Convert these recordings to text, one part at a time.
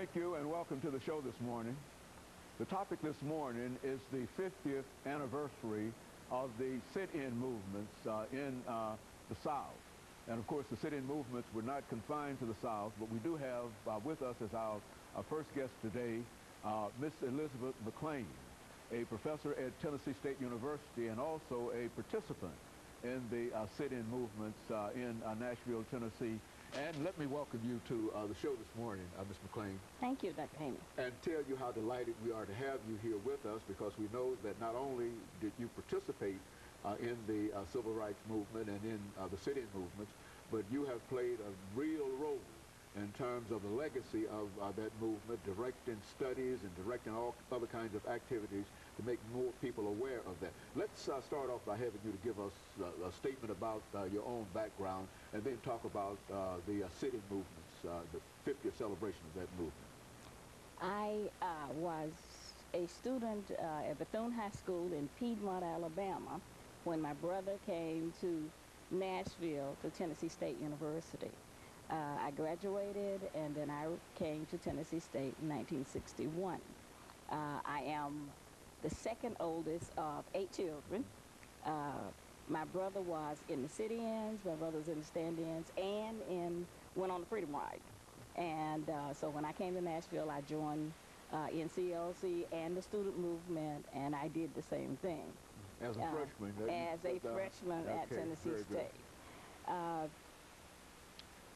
Thank you and welcome to the show this morning. The topic this morning is the 50th anniversary of the sit-in movements in the South. And of course, the sit-in movements were not confined to the South, but we do have with us as our first guest today, Miss Elizabeth McClain, a professor at Tennessee State University and also a participant in the sit-in movements in Nashville, Tennessee. And let me welcome you to the show this morning, Ms. McClain. Thank you, Dr. Henry. And tell you how delighted we are to have you here with us, because we know that not only did you participate in the civil rights movement and in the sit-in movements, but you have played a real role in terms of the legacy of that movement, directing studies and directing all other kinds of activities to make more people aware of that. Let's start off by having you to give us a statement about your own background, and then talk about the sit-in movements, the 50th celebration of that movement. I was a student at Bethune High School in Piedmont, Alabama, when my brother came to Nashville to Tennessee State University. I graduated, and then I came to Tennessee State in 1961. I am the second oldest of 8 children. My brother was in the sit-ins, my brother was in the stand-ins, and went on the Freedom Ride. And so when I came to Nashville, I joined NCLC and the student movement, and I did the same thing. As a freshman? As a freshman at Tennessee State.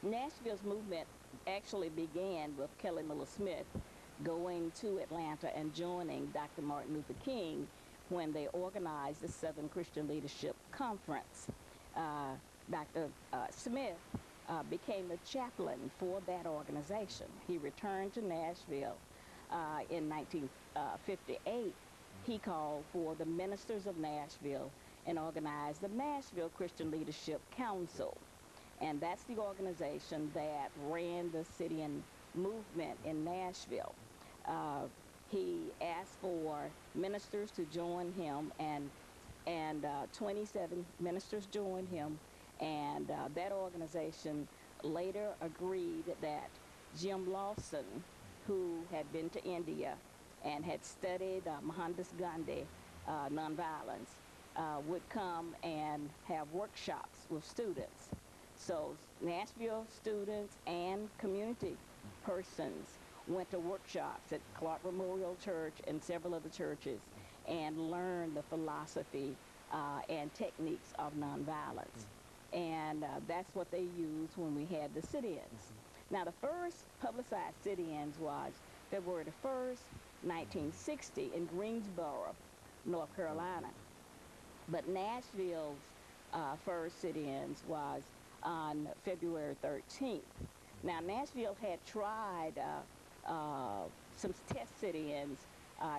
Nashville's movement actually began with Kelly Miller-Smith going to Atlanta and joining Dr. Martin Luther King when they organized the Southern Christian Leadership Conference. Dr. Smith became the chaplain for that organization. He returned to Nashville in 1958. He called for the ministers of Nashville and organized the Nashville Christian Leadership Council. And that's the organization that ran the sit-in movement in Nashville. He asked for ministers to join him, and 27 ministers joined him, and that organization later agreed that Jim Lawson, who had been to India and had studied Mohandas Gandhi nonviolence, would come and have workshops with students. So Nashville students and community persons went to workshops at Clark Memorial Church and several other churches and learned the philosophy and techniques of nonviolence. And that's what they used when we had the sit-ins. Now, the first publicized sit-ins was February the 1st, 1960 in Greensboro, North Carolina. But Nashville's first sit-ins was on February 13th. Now, Nashville had tried some test sit-ins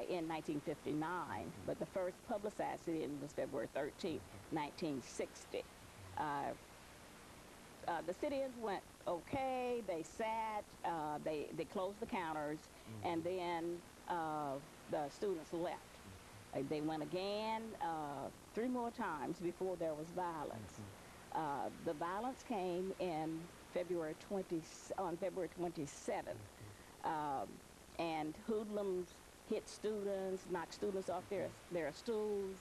in 1959, but the first publicized sit-in was February 13th, 1960. The sit-ins went okay. They sat, they closed the counters, and then the students left. They went again 3 more times before there was violence. The violence came in on February 27th, and hoodlums hit students, knocked students off their stools.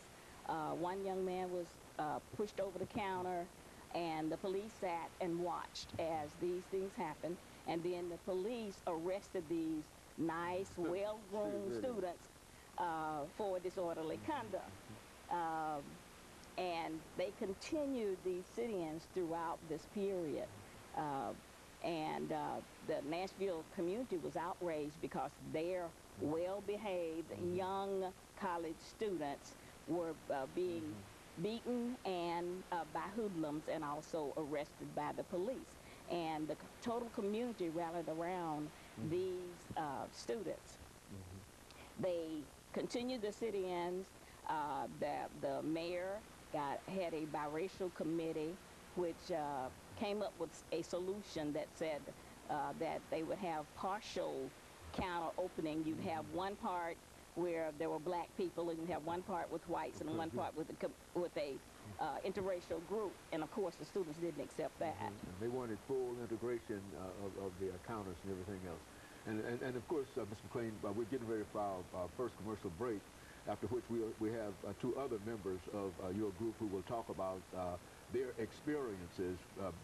One young man was pushed over the counter, and the police sat and watched as these things happened, and then the police arrested these nice, well-groomed students for disorderly conduct. And they continued these sit-ins throughout this period. The Nashville community was outraged because their well-behaved young college students were being beaten and by hoodlums and also arrested by the police. And the total community rallied around these students. They continued the sit-ins. The mayor had a biracial committee which came up with a solution that said that they would have partial counter opening. You'd have one part where there were black people, and you'd have one part with whites and one part with a interracial group. And of course the students didn't accept that. And they wanted full integration of the counters and everything else. And of course, Mr. McClain, we're getting ready for our first commercial break, after which we have two other members of your group who will talk about their experiences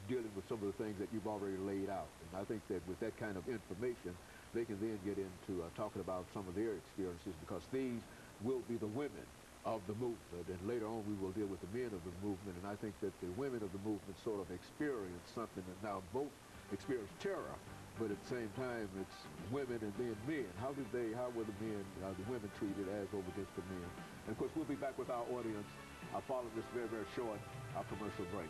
dealing with some of the things that you've already laid out. And I think that with that kind of information, they can then get into talking about some of their experiences, because these will be the women of the movement, and later on we will deal with the men of the movement. And I think that the women of the movement sort of experience something that now both experience terror, but at the same time it's women and then men. How were the women treated as over against the men? And of course we'll be back with our audience following this very, very short commercial break.